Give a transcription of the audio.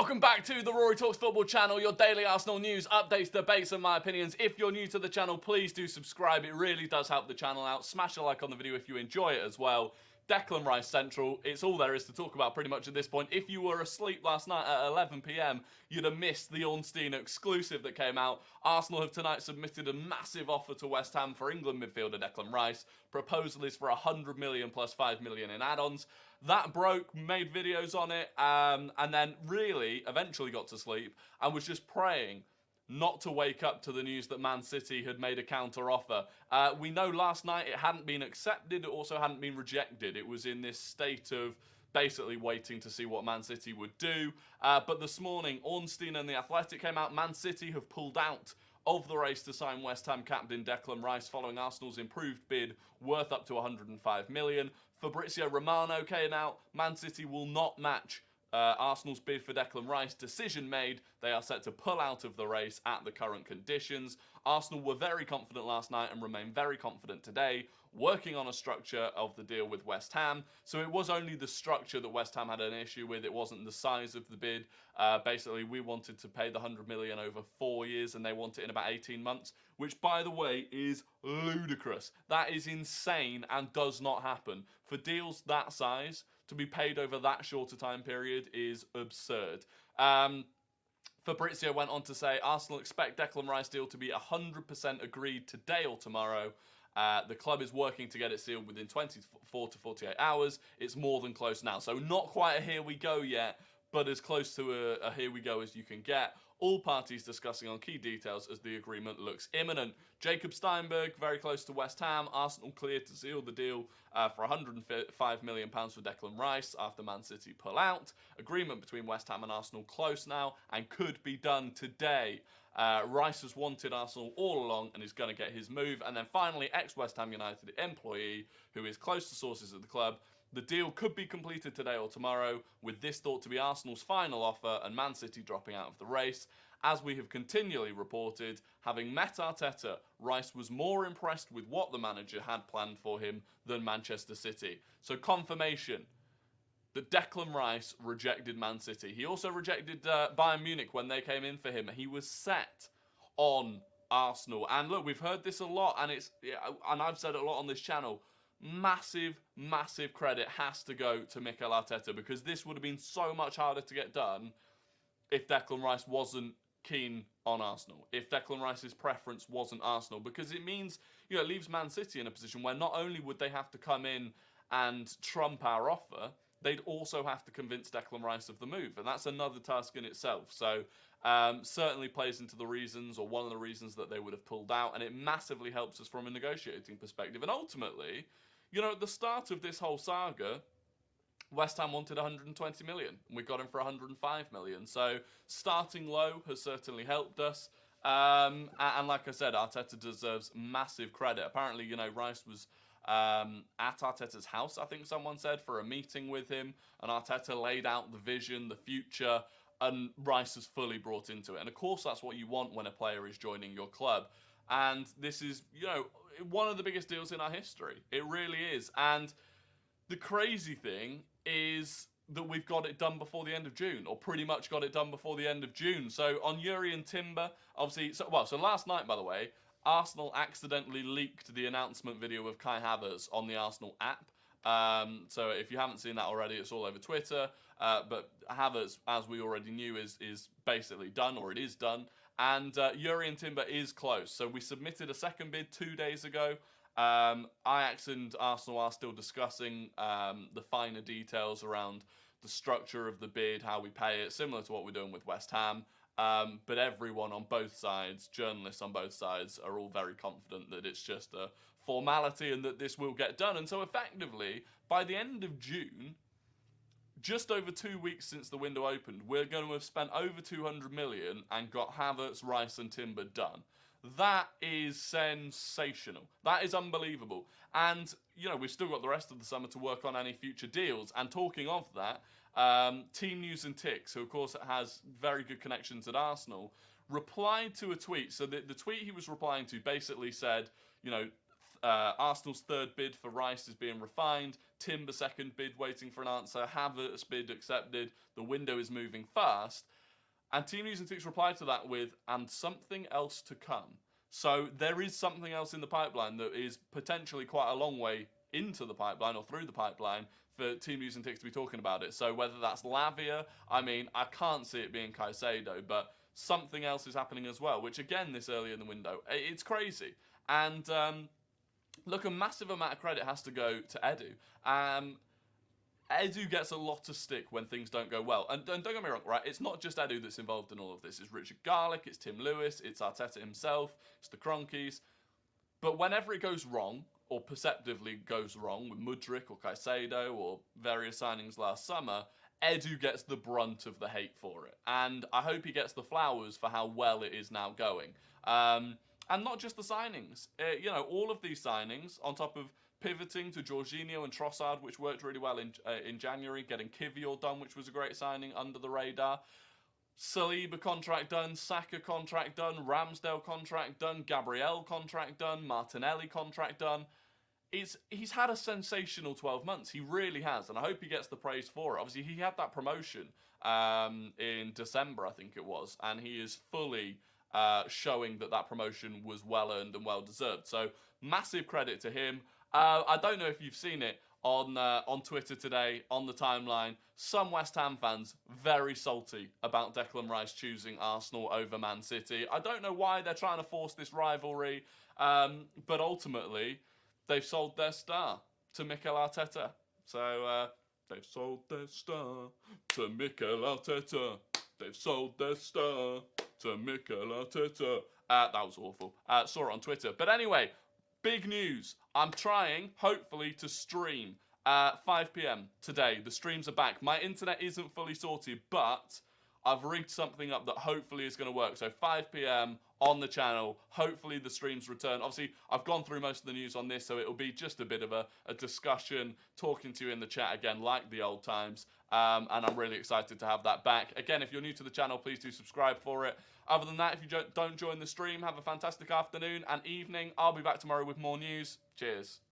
Welcome back to the Rory Talks Football channel, your daily Arsenal news, updates, debates and my opinions. If you're new to the channel, please do subscribe. It really does help the channel out. Smash a like on the video if you enjoy it as well. Declan Rice Central, it's all there is to talk about pretty much at this point. If you were asleep last night at 11 PM, you'd have missed the Ornstein exclusive that came out. Arsenal have tonight submitted a massive offer to West Ham for England midfielder Declan Rice. Proposal is for 100 million plus 5 million in add-ons. That broke, made videos on it, and then really eventually got to sleep and was just praying not to wake up to the news that Man City had made a counter offer. We know last night it hadn't been accepted, it also hadn't been rejected. It was in this state of basically waiting to see what Man City would do. But this morning, Ornstein and The Athletic came out. Man City have pulled out of the race to sign West Ham captain Declan Rice following Arsenal's improved bid worth up to 105 million. Fabrizio Romano came out. Man City will not match Arsenal's bid for Declan Rice. Decision made. They are set to pull out of the race at the current conditions. Arsenal were very confident last night and remain very confident today, working on a structure of the deal with West Ham. So it was only the structure that West Ham had an issue with. It wasn't the size of the bid. Basically, we wanted to pay the 100 million over 4 years and they want it in about 18 months, which, by the way, is ludicrous. That is insane and does not happen. For deals that size, to be paid over that short a time period is absurd. Fabrizio went on to say, Arsenal expect Declan Rice deal to be 100% agreed today or tomorrow. The club is working to get it sealed within 24 to 48 hours. It's more than close now. So not quite a here we go yet, but as close to a here we go as you can get. All parties discussing on key details as the agreement looks imminent. Jacob Steinberg, very close to West Ham. Arsenal cleared to seal the deal for £105 million for Declan Rice after Man City pull out. Agreement between West Ham and Arsenal close now and could be done today. Rice has wanted Arsenal all along and is going to get his move. And then finally, ex-West Ham United employee who is close to sources at the club. The deal could be completed today or tomorrow, with this thought to be Arsenal's final offer and Man City dropping out of the race. As we have continually reported, having met Arteta, Rice was more impressed with what the manager had planned for him than Manchester City. So confirmation that Declan Rice rejected Man City. He also rejected Bayern Munich when they came in for him. He was set on Arsenal. And look, we've heard this a lot, and I've said it a lot on this channel. Massive, massive credit has to go to Mikel Arteta, because this would have been so much harder to get done if Declan Rice wasn't keen on Arsenal, if Declan Rice's preference wasn't Arsenal, because it means, it leaves Man City in a position where not only would they have to come in and trump our offer, they'd also have to convince Declan Rice of the move, and that's another task in itself. So certainly plays into the reasons, or one of the reasons, that they would have pulled out, and it massively helps us from a negotiating perspective. And ultimately, at the start of this whole saga, West Ham wanted 120 million. And we got him for 105 million. So starting low has certainly helped us. And like I said, Arteta deserves massive credit. Apparently, Rice was at Arteta's house, I think someone said, for a meeting with him. And Arteta laid out the vision, the future, and Rice is fully brought into it. And of course, that's what you want when a player is joining your club. And this is, one of the biggest deals in our history. It really is. And the crazy thing is that we've got it done before the end of June, or pretty much got it done before the end of June. So on Rory and Timber, obviously, so last night, by the way, Arsenal accidentally leaked the announcement video of Kai Havertz on the Arsenal app. So if you haven't seen that already, it's all over Twitter. But Havertz, as we already knew, is basically done, or it is done. And Rory and Timber is close. So we submitted a second bid 2 days ago. Ajax and Arsenal are still discussing the finer details around the structure of the bid, how we pay it, similar to what we're doing with West Ham. But everyone on both sides, journalists on both sides, are all very confident that it's just a formality and that this will get done. And so effectively, by the end of June, just over 2 weeks since the window opened, we're going to have spent over 200 million and got Havertz, Rice and Timber done. That is sensational. That is unbelievable. And, we've still got the rest of the summer to work on any future deals. And talking of that, Team News and Ticks, who of course has very good connections at Arsenal, replied to a tweet. So the tweet he was replying to basically said, Arsenal's third bid for Rice is being refined. Timber second bid waiting for an answer. Havertz bid accepted. The window is moving fast. And Team News and Tips replied to that with, and something else to come. So there is something else in the pipeline that is potentially quite a long way into the pipeline or through the pipeline for Team News and Tips to be talking about it. So whether that's Lavia, I mean, I can't see it being Caicedo, but something else is happening as well, which again, this early in the window, it's crazy. And look, a massive amount of credit has to go to Edu. Edu gets a lot of stick when things don't go well. And don't get me wrong, right? It's not just Edu that's involved in all of this. It's Richard Garlick, it's Tim Lewis, it's Arteta himself, it's the Cronkies. But whenever it goes wrong, or perceptively goes wrong with Mudryk or Caicedo or various signings last summer, Edu gets the brunt of the hate for it. And I hope he gets the flowers for how well it is now going. And not just the signings. All of these signings, on top of pivoting to Jorginho and Trossard, which worked really well in January, getting Kivior done, which was a great signing under the radar. Saliba contract done, Saka contract done, Ramsdale contract done, Gabriel contract done, Martinelli contract done. He's had a sensational 12 months. He really has, and I hope he gets the praise for it. Obviously, he had that promotion in December, I think it was, and he is fully showing that promotion was well-earned and well-deserved. So, massive credit to him. I don't know if you've seen it on Twitter today, on the timeline. Some West Ham fans very salty about Declan Rice choosing Arsenal over Man City. I don't know why they're trying to force this rivalry, but ultimately, they've sold their star to Mikel Arteta. So, they've sold their star to Mikel Arteta. They've sold their star to Mikel Arteta. That was awful. Saw it on Twitter. But anyway, big news. I'm trying, hopefully, to stream 5 p.m. today. The streams are back. My internet isn't fully sorted, but I've rigged something up that hopefully is going to work. So 5 p.m. on the channel. Hopefully the streams return. Obviously, I've gone through most of the news on this, so it'll be just a bit of a discussion, talking to you in the chat again, like the old times. And I'm really excited to have that back. Again, if you're new to the channel, please do subscribe for it. Other than that, if you don't join the stream, have a fantastic afternoon and evening. I'll be back tomorrow with more news. Cheers.